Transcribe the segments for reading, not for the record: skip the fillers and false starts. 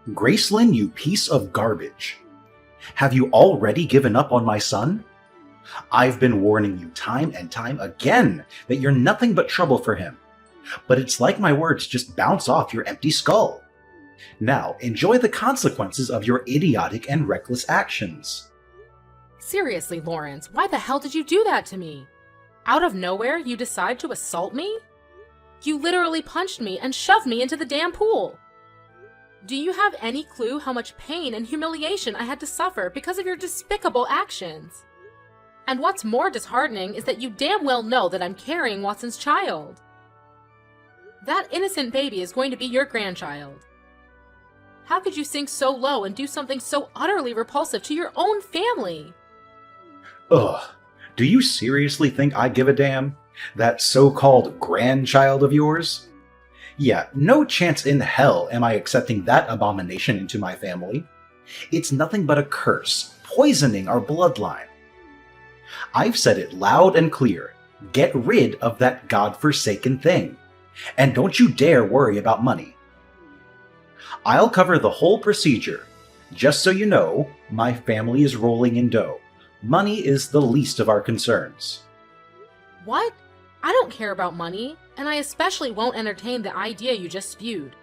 Gracelyn, you piece of garbage. Have you already given up on my son? I've been warning you time and time again that you're nothing but trouble for him. But it's like my words just bounce off your empty skull. Now, enjoy the consequences of your idiotic and reckless actions. Seriously, Lawrence, why the hell did you do that to me? Out of nowhere, you decide to assault me? You literally punched me and shoved me into the damn pool. Do you have any clue how much pain and humiliation I had to suffer because of your despicable actions? And what's more disheartening is that you damn well know that I'm carrying Watson's child. That innocent baby is going to be your grandchild. How could you sink so low and do something so utterly repulsive to your own family? Ugh, do you seriously think I give a damn? That so-called grandchild of yours? Yeah, no chance in hell am I accepting that abomination into my family. It's nothing but a curse, poisoning our bloodline. I've said it loud and clear. Get rid of that godforsaken thing. And don't you dare worry about money. I'll cover the whole procedure. Just so you know, my family is rolling in dough. Money is the least of our concerns. What? I don't care about money, and I especially won't entertain the idea you just spewed.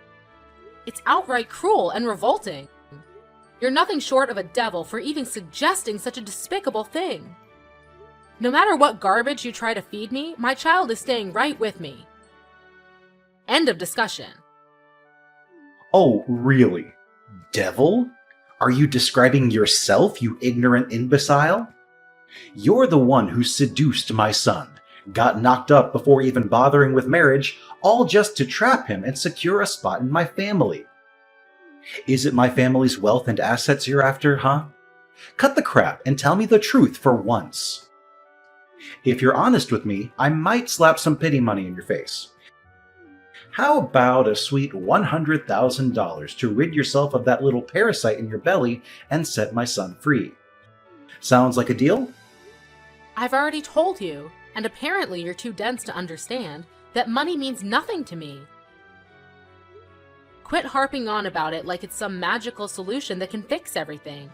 It's outright cruel and revolting. You're nothing short of a devil for even suggesting such a despicable thing. No matter what garbage you try to feed me, my child is staying right with me. End of discussion. Oh, really? Devil? Are you describing yourself, you ignorant imbecile? You're the one who seduced my son, got knocked up before even bothering with marriage, all just to trap him and secure a spot in my family. Is it my family's wealth and assets you're after, huh? Cut the crap and tell me the truth for once. If you're honest with me, I might slap some pity money in your face. How about a sweet $100,000 to rid yourself of that little parasite in your belly and set my son free? Sounds like a deal? I've already told you, and apparently you're too dense to understand, that money means nothing to me. Quit harping on about it like it's some magical solution that can fix everything.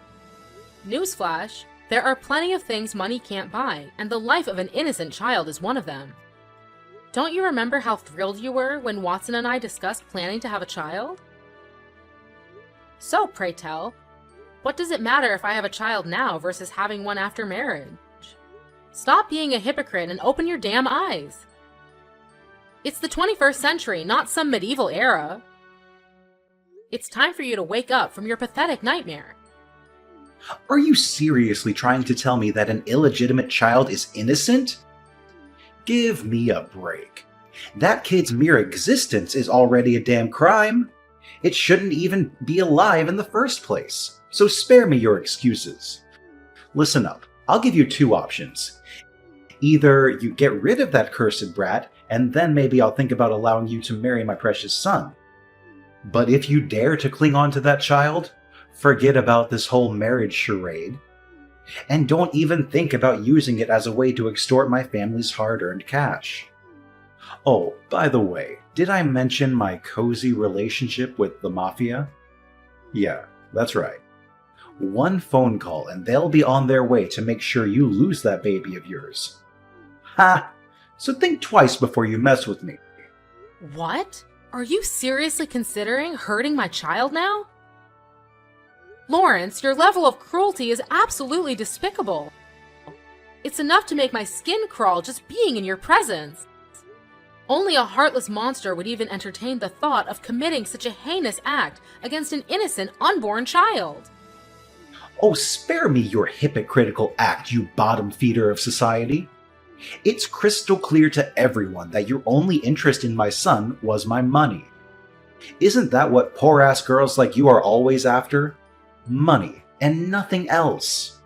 Newsflash, there are plenty of things money can't buy, and the life of an innocent child is one of them. Don't you remember how thrilled you were when Watson and I discussed planning to have a child? So, pray tell, what does it matter if I have a child now versus having one after marriage? Stop being a hypocrite and open your damn eyes. It's the 21st century, not some medieval era. It's time for you to wake up from your pathetic nightmare. Are you seriously trying to tell me that an illegitimate child is innocent? Give me a break. That kid's mere existence is already a damn crime. It shouldn't even be alive in the first place. So spare me your excuses. Listen up. I'll give you two options. Either you get rid of that cursed brat, and then maybe I'll think about allowing you to marry my precious son. But if you dare to cling on to that child, forget about this whole marriage charade. And don't even think about using it as a way to extort my family's hard-earned cash. Oh, by the way, did I mention my cozy relationship with the mafia? Yeah, that's right. One phone call and they'll be on their way to make sure you lose that baby of yours. Ha! So think twice before you mess with me. What? Are you seriously considering hurting my child now? Lawrence, your level of cruelty is absolutely despicable. It's enough to make my skin crawl just being in your presence. Only a heartless monster would even entertain the thought of committing such a heinous act against an innocent, unborn child. Oh, spare me your hypocritical act, you bottom feeder of society. It's crystal clear to everyone that your only interest in my son was my money. Isn't that what poor-ass girls like you are always after? Money, and nothing else.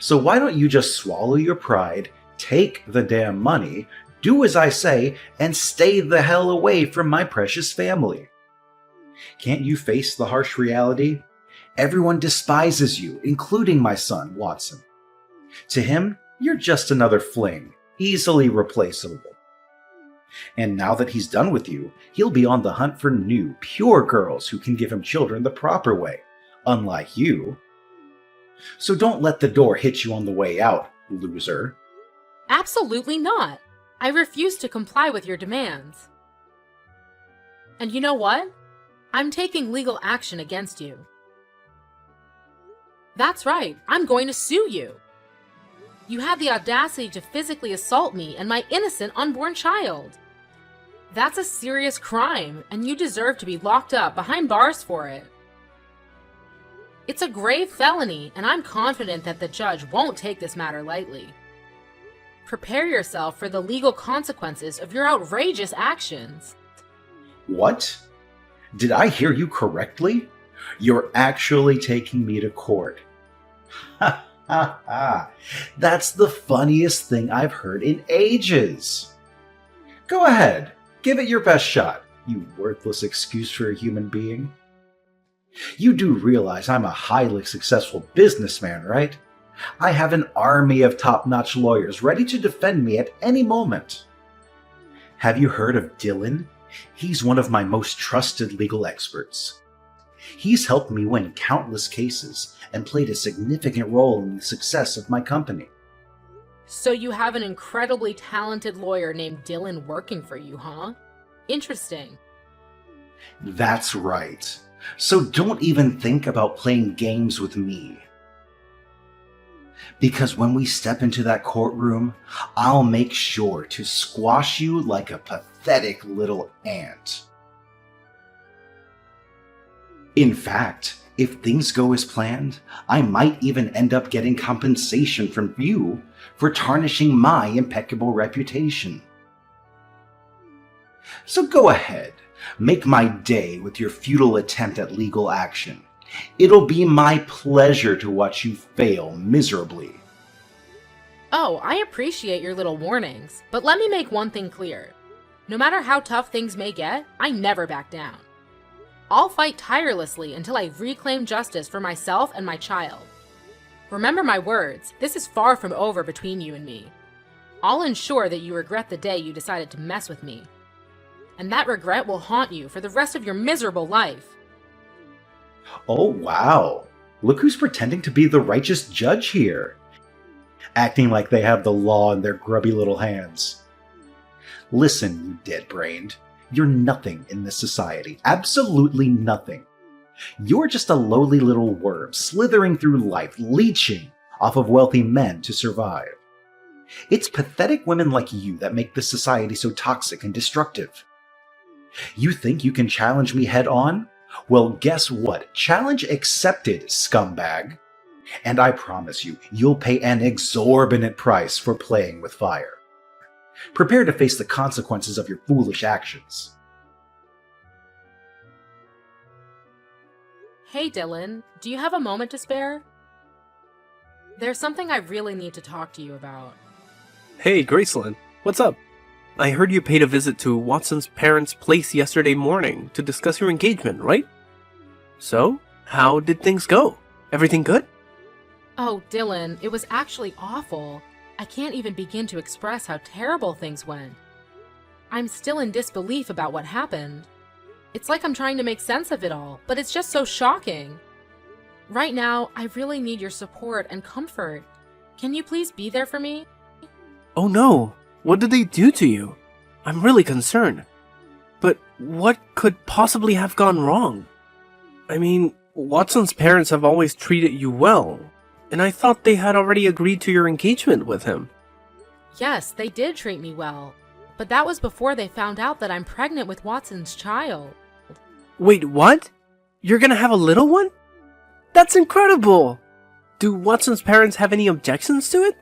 So why don't you just swallow your pride, take the damn money, do as I say, and stay the hell away from my precious family? Can't you face the harsh reality? Everyone despises you, including my son, Watson. To him, you're just another fling, easily replaceable. And now that he's done with you, he'll be on the hunt for new, pure girls who can give him children the proper way, unlike you. So don't let the door hit you on the way out, loser. Absolutely not. I refuse to comply with your demands. And you know what? I'm taking legal action against you. That's right, I'm going to sue you. You had the audacity to physically assault me and my innocent unborn child. That's a serious crime, and you deserve to be locked up behind bars for it. It's a grave felony, and I'm confident that the judge won't take this matter lightly. Prepare yourself for the legal consequences of your outrageous actions. What? Did I hear you correctly? You're actually taking me to court. Ha ha ha. That's the funniest thing I've heard in ages. Go ahead, give it your best shot, you worthless excuse for a human being. You do realize I'm a highly successful businessman, right? I have an army of top-notch lawyers ready to defend me at any moment. Have you heard of Dylan? He's one of my most trusted legal experts. He's helped me win countless cases and played a significant role in the success of my company. So you have an incredibly talented lawyer named Dylan working for you, huh? Interesting. That's right. So don't even think about playing games with me. Because when we step into that courtroom, I'll make sure to squash you like a pathetic little ant. In fact, if things go as planned, I might even end up getting compensation from you for tarnishing my impeccable reputation. So go ahead, make my day with your futile attempt at legal action. It'll be my pleasure to watch you fail miserably. Oh, I appreciate your little warnings, but let me make one thing clear. No matter how tough things may get, I never back down. I'll fight tirelessly until I reclaim justice for myself and my child. Remember my words, this is far from over between you and me. I'll ensure that you regret the day you decided to mess with me. And that regret will haunt you for the rest of your miserable life. Oh wow, look who's pretending to be the righteous judge here. Acting like they have the law in their grubby little hands. Listen, you dead-brained. You're nothing in this society. Absolutely nothing. You're just a lowly little worm slithering through life, leeching off of wealthy men to survive. It's pathetic women like you that make this society so toxic and destructive. You think you can challenge me head on? Well, guess what? Challenge accepted, scumbag. And I promise you, you'll pay an exorbitant price for playing with fire. Prepare to face the consequences of your foolish actions. Hey Dylan, do you have a moment to spare? There's something I really need to talk to you about. Hey, Gracelyn, what's up? I heard you paid a visit to Watson's parents' place yesterday morning to discuss your engagement, right? So, how did things go? Everything good? Oh, Dylan, it was actually awful. I can't even begin to express how terrible things went. I'm still in disbelief about what happened. It's like I'm trying to make sense of it all, but it's just so shocking. Right now, I really need your support and comfort. Can you please be there for me? Oh no, what did they do to you? I'm really concerned. But what could possibly have gone wrong? I mean, Watson's parents have always treated you well, and I thought they had already agreed to your engagement with him. Yes, they did treat me well, but that was before they found out that I'm pregnant with Watson's child. Wait, what? You're gonna have a little one? That's incredible! Do Watson's parents have any objections to it?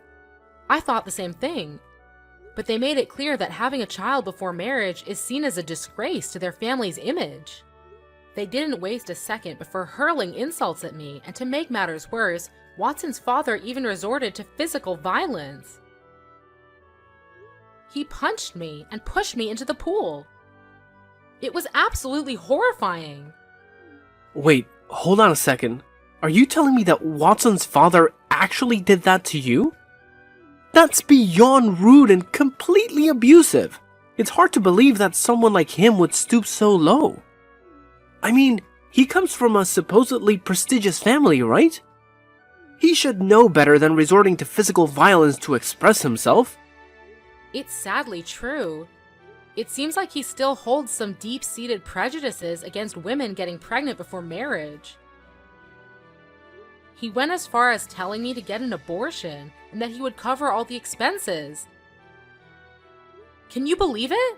I thought the same thing, but they made it clear that having a child before marriage is seen as a disgrace to their family's image. They didn't waste a second before hurling insults at me, and to make matters worse, Watson's father even resorted to physical violence. He punched me and pushed me into the pool. It was absolutely horrifying. Wait, hold on a second. Are you telling me that Watson's father actually did that to you? That's beyond rude and completely abusive. It's hard to believe that someone like him would stoop so low. I mean, he comes from a supposedly prestigious family, right? He should know better than resorting to physical violence to express himself. It's sadly true. It seems like he still holds some deep-seated prejudices against women getting pregnant before marriage. He went as far as telling me to get an abortion and that he would cover all the expenses. Can you believe it?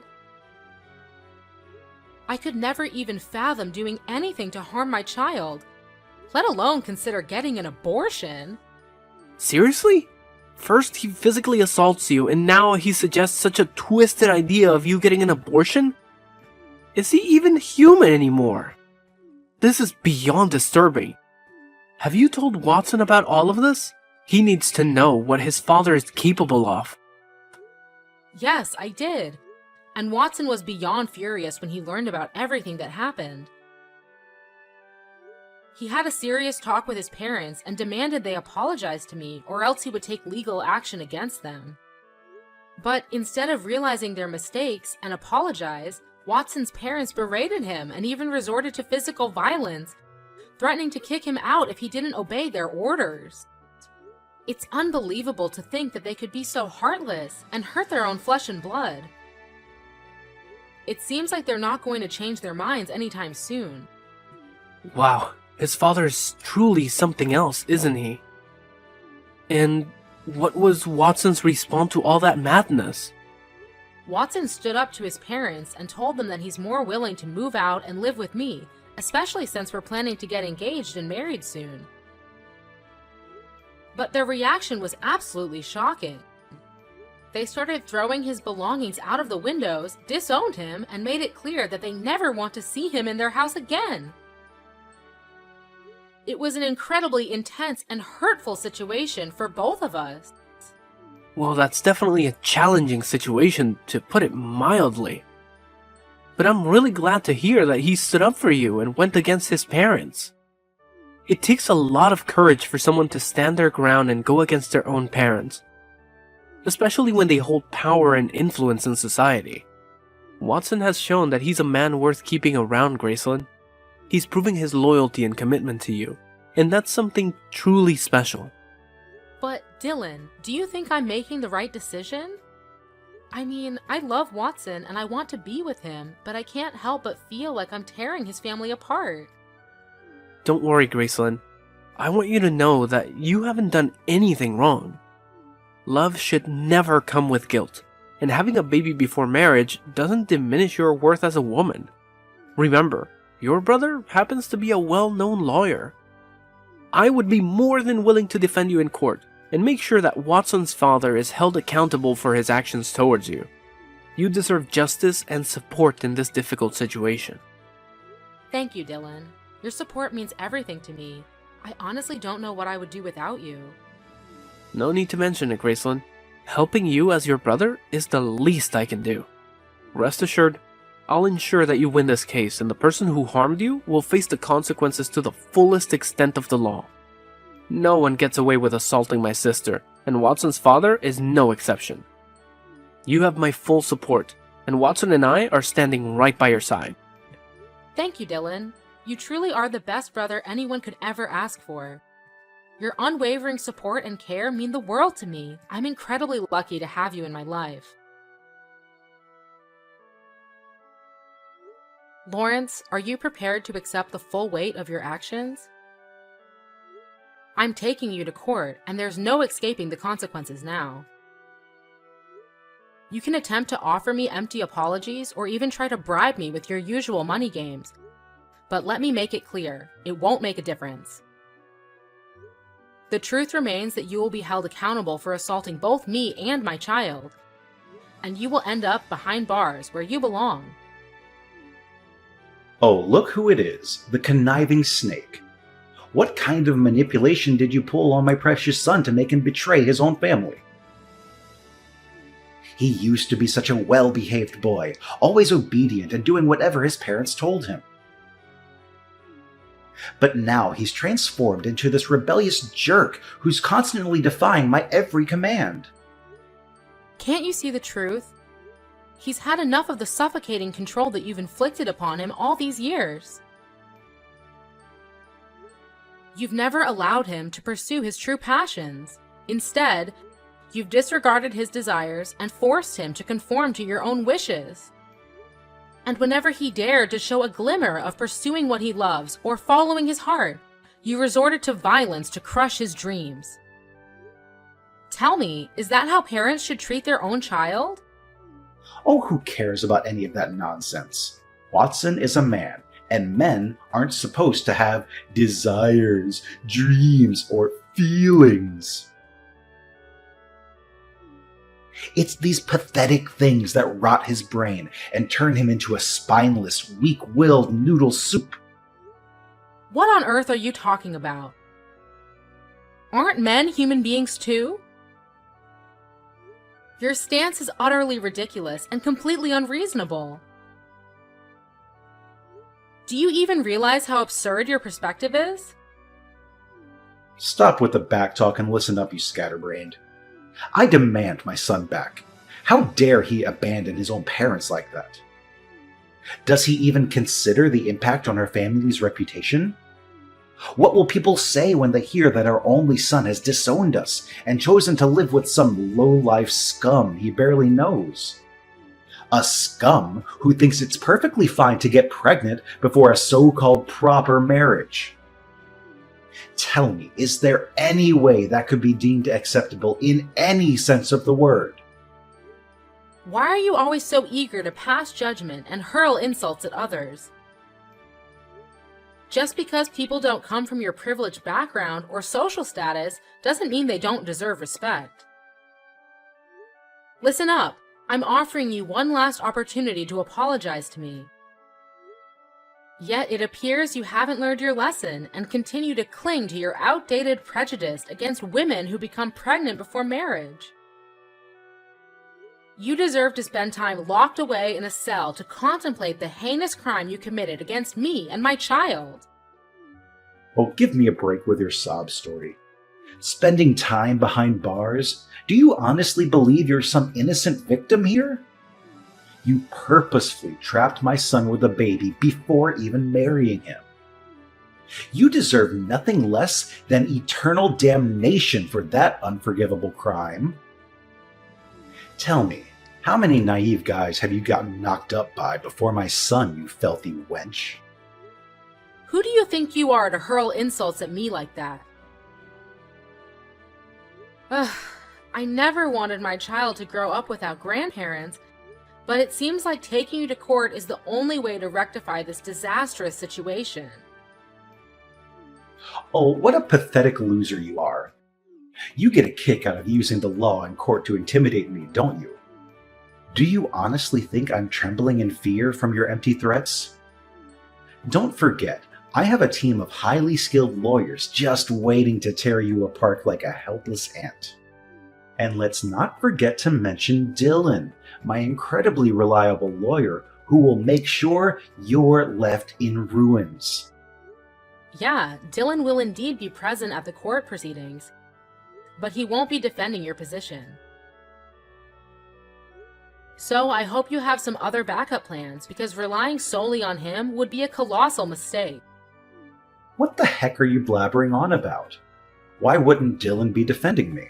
I could never even fathom doing anything to harm my child, let alone consider getting an abortion. Seriously? First he physically assaults you, and now he suggests such a twisted idea of you getting an abortion? Is he even human anymore? This is beyond disturbing. Have you told Watson about all of this? He needs to know what his father is capable of. Yes, I did. And Watson was beyond furious when he learned about everything that happened. He had a serious talk with his parents and demanded they apologize to me, or else he would take legal action against them. But instead of realizing their mistakes and apologize, Watson's parents berated him and even resorted to physical violence, threatening to kick him out if he didn't obey their orders. It's unbelievable to think that they could be so heartless and hurt their own flesh and blood. It seems like they're not going to change their minds anytime soon. Wow, his father is truly something else, isn't he? And what was Watson's response to all that madness? Watson stood up to his parents and told them that he's more willing to move out and live with me, especially since we're planning to get engaged and married soon. But their reaction was absolutely shocking. They started throwing his belongings out of the windows, disowned him, and made it clear that they never want to see him in their house again. It was an incredibly intense and hurtful situation for both of us. Well, that's definitely a challenging situation, to put it mildly. But I'm really glad to hear that he stood up for you and went against his parents. It takes a lot of courage for someone to stand their ground and go against their own parents, especially when they hold power and influence in society. Watson has shown that he's a man worth keeping around, Gracelyn. He's proving his loyalty and commitment to you, and that's something truly special. But Dylan, do you think I'm making the right decision? I mean, I love Watson and I want to be with him, but I can't help but feel like I'm tearing his family apart. Don't worry, Gracelyn. I want you to know that you haven't done anything wrong. Love should never come with guilt, and having a baby before marriage doesn't diminish your worth as a woman. Remember, your brother happens to be a well-known lawyer. I would be more than willing to defend you in court and make sure that Watson's father is held accountable for his actions towards you. You deserve justice and support in this difficult situation. Thank you, Dylan. Your support means everything to me. I honestly don't know what I would do without you. No need to mention it, Gracelyn. Helping you as your brother is the least I can do. Rest assured, I'll ensure that you win this case, and the person who harmed you will face the consequences to the fullest extent of the law. No one gets away with assaulting my sister, and Watson's father is no exception. You have my full support, and Watson and I are standing right by your side. Thank you, Dylan. You truly are the best brother anyone could ever ask for. Your unwavering support and care mean the world to me. I'm incredibly lucky to have you in my life. Lawrence, are you prepared to accept the full weight of your actions? I'm taking you to court, and there's no escaping the consequences now. You can attempt to offer me empty apologies or even try to bribe me with your usual money games. But let me make it clear, it won't make a difference. The truth remains that you will be held accountable for assaulting both me and my child, and you will end up behind bars where you belong. Oh, look who it is, the conniving snake. What kind of manipulation did you pull on my precious son to make him betray his own family? He used to be such a well-behaved boy, always obedient and doing whatever his parents told him. But now he's transformed into this rebellious jerk who's constantly defying my every command. Can't you see the truth? He's had enough of the suffocating control that you've inflicted upon him all these years. You've never allowed him to pursue his true passions. Instead, you've disregarded his desires and forced him to conform to your own wishes. And whenever he dared to show a glimmer of pursuing what he loves or following his heart, you resorted to violence to crush his dreams. Tell me, is that how parents should treat their own child? Oh, who cares about any of that nonsense? Watson is a man, and men aren't supposed to have desires, dreams, or feelings. It's these pathetic things that rot his brain and turn him into a spineless, weak-willed noodle soup. What on earth are you talking about? Aren't men human beings too? Your stance is utterly ridiculous and completely unreasonable. Do you even realize how absurd your perspective is? Stop with the backtalk and listen up, you scatterbrained. I demand my son back. How dare he abandon his own parents like that? Does he even consider the impact on our family's reputation? What will people say when they hear that our only son has disowned us and chosen to live with some low-life scum he barely knows? A scum who thinks it's perfectly fine to get pregnant before a so-called proper marriage. Tell me, is there any way that could be deemed acceptable in any sense of the word? Why are you always so eager to pass judgment and hurl insults at others? Just because people don't come from your privileged background or social status doesn't mean they don't deserve respect. Listen up. I'm offering you one last opportunity to apologize to me. Yet it appears you haven't learned your lesson and continue to cling to your outdated prejudice against women who become pregnant before marriage. You deserve to spend time locked away in a cell to contemplate the heinous crime you committed against me and my child. Oh, give me a break with your sob story. Spending time behind bars? Do you honestly believe you're some innocent victim here? You purposefully trapped my son with a baby before even marrying him. You deserve nothing less than eternal damnation for that unforgivable crime. Tell me, how many naive guys have you gotten knocked up by before my son, you filthy wench? Who do you think you are to hurl insults at me like that? Ugh, I never wanted my child to grow up without grandparents, but it seems like taking you to court is the only way to rectify this disastrous situation. Oh, what a pathetic loser you are. You get a kick out of using the law in court to intimidate me, don't you? Do you honestly think I'm trembling in fear from your empty threats? Don't forget, I have a team of highly skilled lawyers just waiting to tear you apart like a helpless ant. And let's not forget to mention Dylan, my incredibly reliable lawyer who will make sure you're left in ruins. Yeah, Dylan will indeed be present at the court proceedings, but he won't be defending your position. So I hope you have some other backup plans, because relying solely on him would be a colossal mistake. What the heck are you blabbering on about? Why wouldn't Dylan be defending me?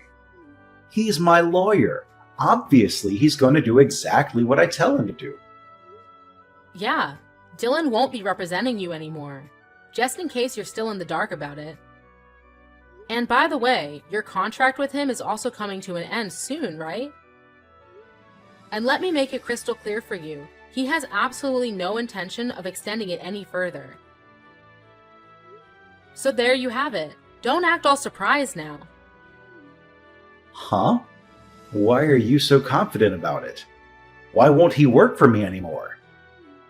He's my lawyer. Obviously, he's going to do exactly what I tell him to do. Yeah, Dylan won't be representing you anymore, just in case you're still in the dark about it. And by the way, your contract with him is also coming to an end soon, right? And let me make it crystal clear for you, he has absolutely no intention of extending it any further. So there you have it. Don't act all surprised now. Huh? Why are you so confident about it? Why won't he work for me anymore?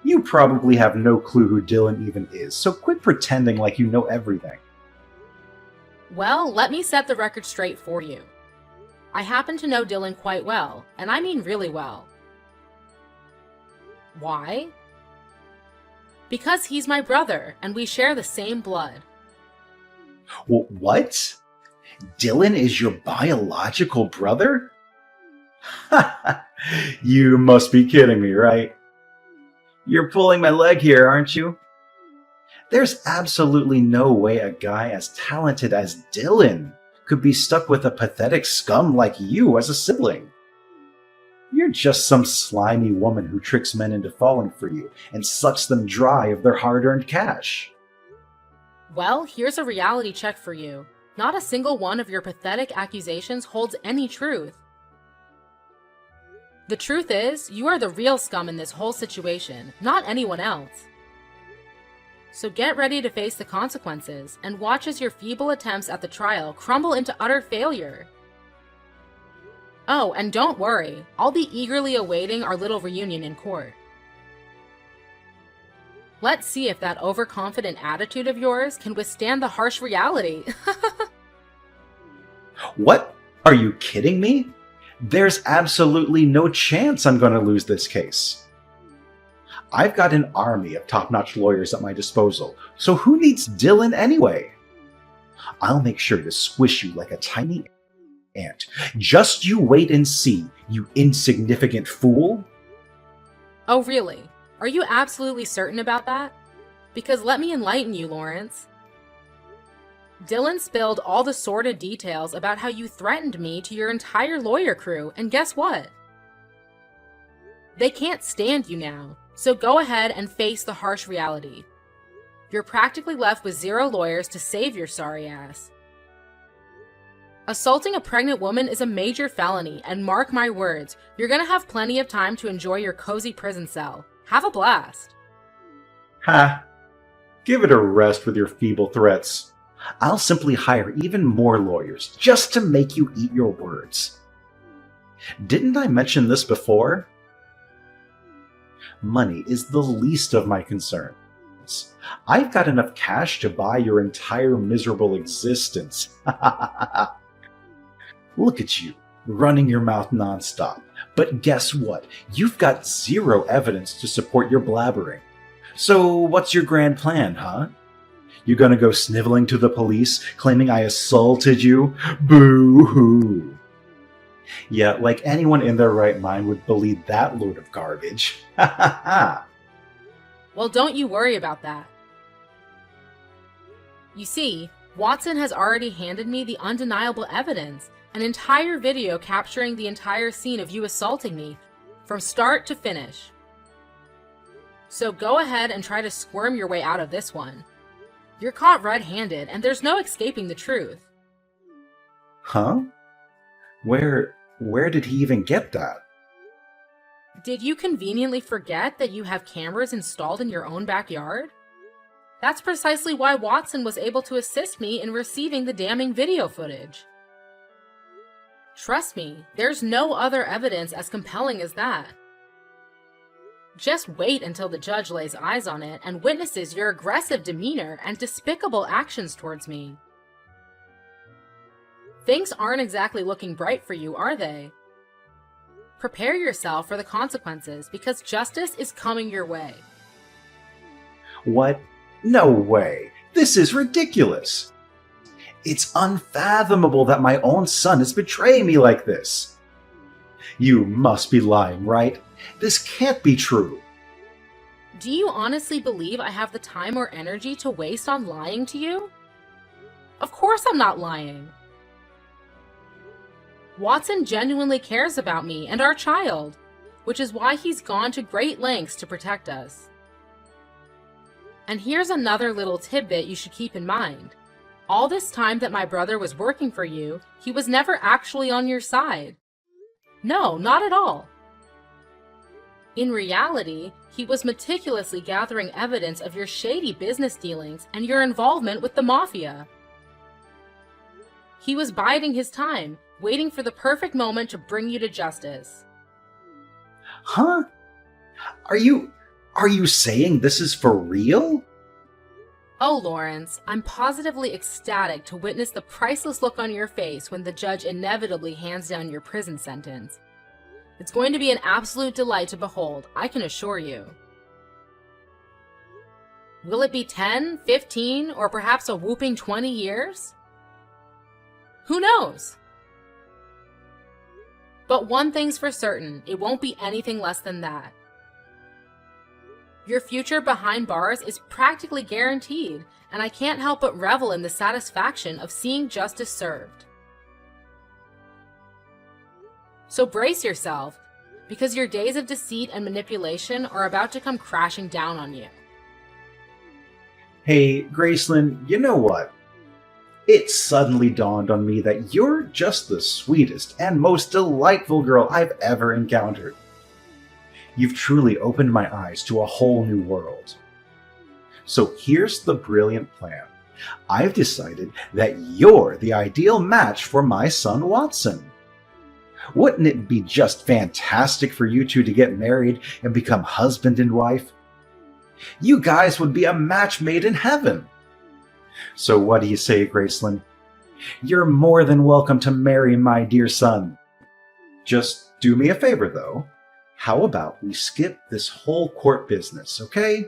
You probably have no clue who Dylan even is, so quit pretending like you know everything. Well, let me set the record straight for you. I happen to know Dylan quite well, and I mean really well. Why? Because he's my brother, and we share the same blood. What? Dylan is your biological brother? You must be kidding me, right? You're pulling my leg here, aren't you? There's absolutely no way a guy as talented as Dylan could be stuck with a pathetic scum like you as a sibling. You're just some slimy woman who tricks men into falling for you and sucks them dry of their hard-earned cash. Well, here's a reality check for you. Not a single one of your pathetic accusations holds any truth. The truth is, you are the real scum in this whole situation, not anyone else. So get ready to face the consequences, and watch as your feeble attempts at the trial crumble into utter failure. Oh, and don't worry, I'll be eagerly awaiting our little reunion in court. Let's see if that overconfident attitude of yours can withstand the harsh reality. What? Are you kidding me? There's absolutely no chance I'm going to lose this case. I've got an army of top-notch lawyers at my disposal, so who needs Dylan anyway? I'll make sure to squish you like a tiny ant. Just you wait and see, you insignificant fool. Oh, really? Are you absolutely certain about that? Because let me enlighten you, Lawrence. Dylan spilled all the sordid details about how you threatened me to your entire lawyer crew, and guess what? They can't stand you now, so go ahead and face the harsh reality. You're practically left with 0 lawyers to save your sorry ass. Assaulting a pregnant woman is a major felony, and mark my words, you're gonna have plenty of time to enjoy your cozy prison cell. Have a blast. Ha! Give it a rest with your feeble threats. I'll simply hire even more lawyers just to make you eat your words. Didn't I mention this before? Money is the least of my concerns. I've got enough cash to buy your entire miserable existence. Look at you, running your mouth nonstop. But guess what? You've got 0 evidence to support your blabbering. So what's your grand plan, huh? You gonna go sniveling to the police, claiming I assaulted you? Boo-hoo! Yeah, like anyone in their right mind would believe that load of garbage. Ha ha ha! Well, don't you worry about that. You see, Watson has already handed me the undeniable evidence, an entire video capturing the entire scene of you assaulting me, from start to finish. So go ahead and try to squirm your way out of this one. You're caught red-handed, and there's no escaping the truth. Huh? Where did he even get that? Did you conveniently forget that you have cameras installed in your own backyard? That's precisely why Watson was able to assist me in receiving the damning video footage. Trust me, there's no other evidence as compelling as that. Just wait until the judge lays eyes on it and witnesses your aggressive demeanor and despicable actions towards me. Things aren't exactly looking bright for you, are they? Prepare yourself for the consequences, because justice is coming your way. What? No way! This is ridiculous! It's unfathomable that my own son is betraying me like this. You must be lying, right? This can't be true. Do you honestly believe I have the time or energy to waste on lying to you? Of course I'm not lying. Watson genuinely cares about me and our child, which is why he's gone to great lengths to protect us. And here's another little tidbit you should keep in mind. All this time that my brother was working for you, he was never actually on your side. No, not at all. In reality, he was meticulously gathering evidence of your shady business dealings and your involvement with the mafia. He was biding his time, waiting for the perfect moment to bring you to justice. Huh? Are you saying this is for real? Oh, Lawrence, I'm positively ecstatic to witness the priceless look on your face when the judge inevitably hands down your prison sentence. It's going to be an absolute delight to behold, I can assure you. Will it be 10, 15, or perhaps a whooping 20 years? Who knows? But one thing's for certain, it won't be anything less than that. Your future behind bars is practically guaranteed, and I can't help but revel in the satisfaction of seeing justice served. So brace yourself, because your days of deceit and manipulation are about to come crashing down on you. Hey, Graceland, you know what? It suddenly dawned on me that you're just the sweetest and most delightful girl I've ever encountered. You've truly opened my eyes to a whole new world. So here's the brilliant plan. I've decided that you're the ideal match for my son Watson. Wouldn't it be just fantastic for you two to get married and become husband and wife? You guys would be a match made in heaven. So what do you say, Graceland? You're more than welcome to marry my dear son. Just do me a favor, though. How about we skip this whole court business, okay?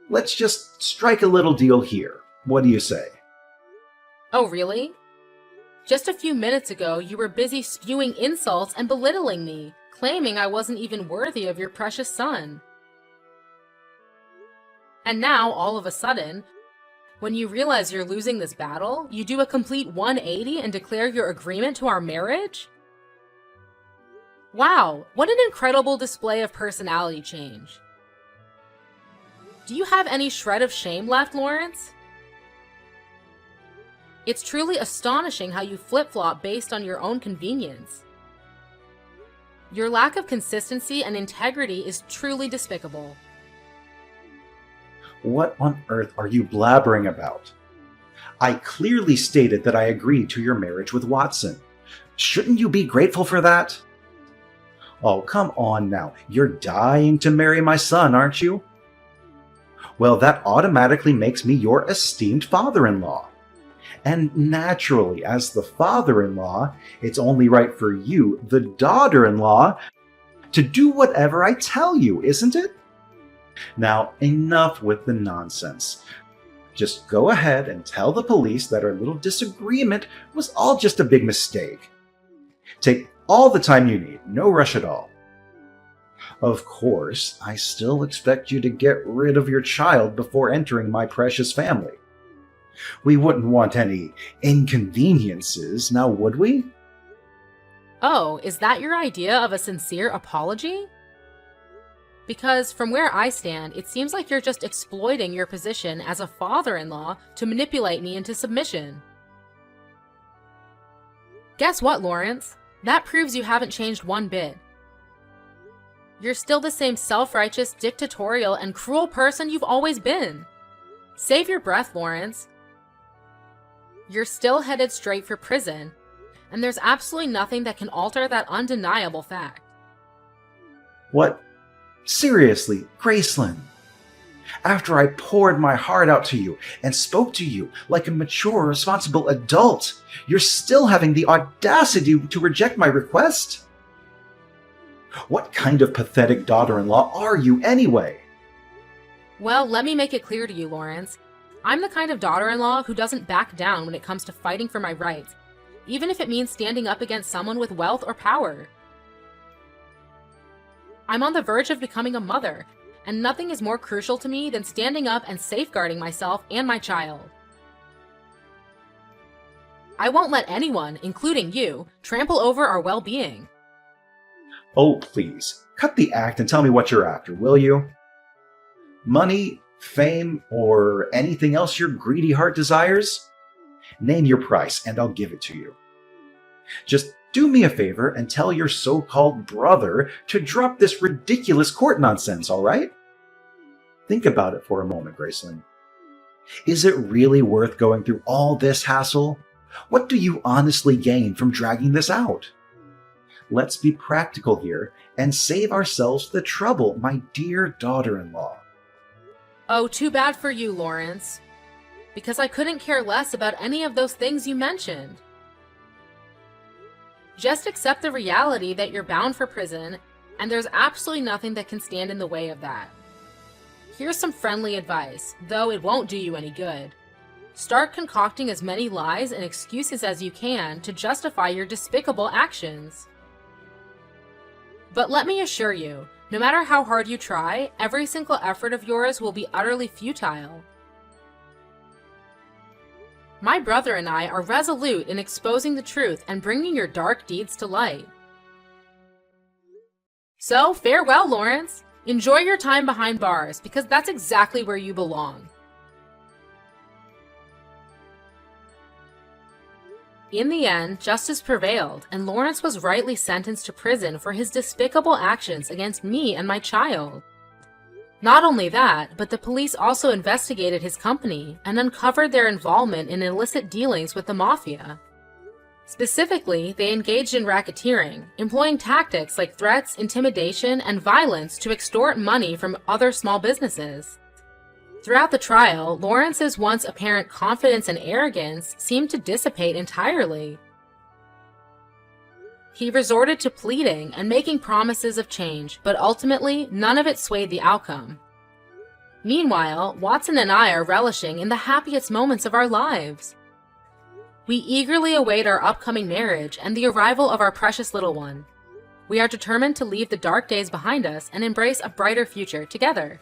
Let's just strike a little deal here. What do you say? Oh, really? Just a few minutes ago, you were busy spewing insults and belittling me, claiming I wasn't even worthy of your precious son. And now, all of a sudden, when you realize you're losing this battle, you do a complete 180 and declare your agreement to our marriage? Wow, what an incredible display of personality change. Do you have any shred of shame left, Lawrence? It's truly astonishing how you flip-flop based on your own convenience. Your lack of consistency and integrity is truly despicable. What on earth are you blabbering about? I clearly stated that I agreed to your marriage with Watson. Shouldn't you be grateful for that? Oh, come on now. You're dying to marry my son, aren't you? Well, that automatically makes me your esteemed father-in-law. And naturally, as the father-in-law, it's only right for you, the daughter-in-law, to do whatever I tell you, isn't it? Now, enough with the nonsense. Just go ahead and tell the police that our little disagreement was all just a big mistake. Take all the time you need, no rush at all. Of course, I still expect you to get rid of your child before entering my precious family. We wouldn't want any inconveniences, now would we? Oh, is that your idea of a sincere apology? Because from where I stand, it seems like you're just exploiting your position as a father-in-law to manipulate me into submission. Guess what, Lawrence? That proves you haven't changed one bit. You're still the same self-righteous, dictatorial, and cruel person you've always been. Save your breath, Lawrence. You're still headed straight for prison, and there's absolutely nothing that can alter that undeniable fact. What? Seriously, Graceland? After I poured my heart out to you and spoke to you like a mature, responsible adult, you're still having the audacity to reject my request? What kind of pathetic daughter-in-law are you anyway? Well, let me make it clear to you, Lawrence. I'm the kind of daughter-in-law who doesn't back down when it comes to fighting for my rights, even if it means standing up against someone with wealth or power. I'm on the verge of becoming a mother, and nothing is more crucial to me than standing up and safeguarding myself and my child. I won't let anyone, including you, trample over our well-being. Oh, please, cut the act and tell me what you're after, will you? Money, fame, or anything else your greedy heart desires? Name your price and I'll give it to you. Just do me a favor and tell your so-called brother to drop this ridiculous court nonsense, all right? Think about it for a moment, Graceland. Is it really worth going through all this hassle? What do you honestly gain from dragging this out? Let's be practical here and save ourselves the trouble, my dear daughter-in-law. Oh, too bad for you, Lawrence. Because I couldn't care less about any of those things you mentioned. Just accept the reality that you're bound for prison, and there's absolutely nothing that can stand in the way of that. Here's some friendly advice, though it won't do you any good. Start concocting as many lies and excuses as you can to justify your despicable actions. But let me assure you, no matter how hard you try, every single effort of yours will be utterly futile. My brother and I are resolute in exposing the truth and bringing your dark deeds to light. So, farewell, Lawrence. Enjoy your time behind bars, because that's exactly where you belong. In the end, justice prevailed, and Lawrence was rightly sentenced to prison for his despicable actions against me and my child. Not only that, but the police also investigated his company and uncovered their involvement in illicit dealings with the mafia. Specifically, they engaged in racketeering, employing tactics like threats, intimidation, and violence to extort money from other small businesses. Throughout the trial, Lawrence's once apparent confidence and arrogance seemed to dissipate entirely. He resorted to pleading and making promises of change, but ultimately, none of it swayed the outcome. Meanwhile, Watson and I are relishing in the happiest moments of our lives. We eagerly await our upcoming marriage and the arrival of our precious little one. We are determined to leave the dark days behind us and embrace a brighter future together.